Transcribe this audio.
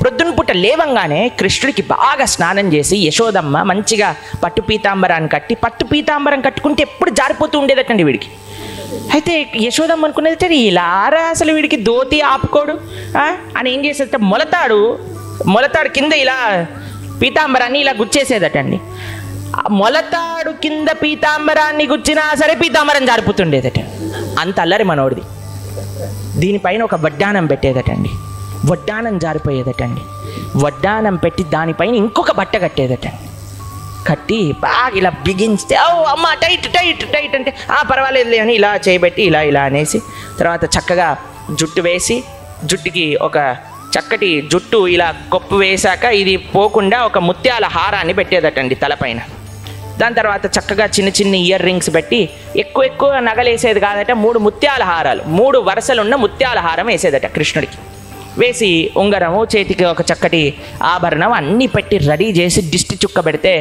ప్రొద్దున పూట లేవంగానే కృష్ణుడికి బాగా స్నానం చేసి యశోదమ్మ మంచిగా పట్టు పీతాంబరాన్ని కట్టి, పట్టు పీతాంబరం కట్టుకుంటే ఎప్పుడు జారిపోతూ ఉండేదటండి వీడికి. అయితే యశోదమ్మ అనుకునేది ఇలారా అసలు వీడికి ధోతి ఆపుకోడు అని ఏం చేసేదట, మొలతాడు కింద ఇలా పీతాంబరాన్ని ఇలా గుచ్చేసేదటండి. మొలతాడు కింద పీతాంబరాన్ని గుచ్చినా సరే పీతాంబరం జారిపోతుండేదట. అంత అల్లరి మనోడిది. దీనిపైన ఒక వడ్డానం పెట్టేదటండి, వడ్డానం జారిపోయేదటండి. వడ్డానం పెట్టి దానిపైన ఇంకొక బట్ట కట్టేదటండి. కట్టి బాగా ఇలా బిగించితే అమ్మ టైట్ టైట్ టైట్ అంటే పర్వాలేదులే అని ఇలా చేయబెట్టి ఇలా అనేసి తర్వాత చక్కగా జుట్టు వేసి, జుట్టుకి ఒక చక్కటి జుట్టు ఇలా కొప్పు వేశాక ఇది పోకుండా ఒక ముత్యాల హారాన్ని పెట్టేదటండి తలపైన. దాని తర్వాత చక్కగా చిన్న చిన్న ఇయర్ రింగ్స్ పెట్టి ఎక్కువ నగలేసేది కాదట, 3 ముత్యాల హారాలు, 3 వరుసలున్న ముత్యాల హారం వేసేదట కృష్ణుడికి. వేసి ఉంగరము, చేతికి ఒక చక్కటి ఆభరణం అన్నీ పెట్టి రెడీ చేసి దిష్టి చుక్క పెడితే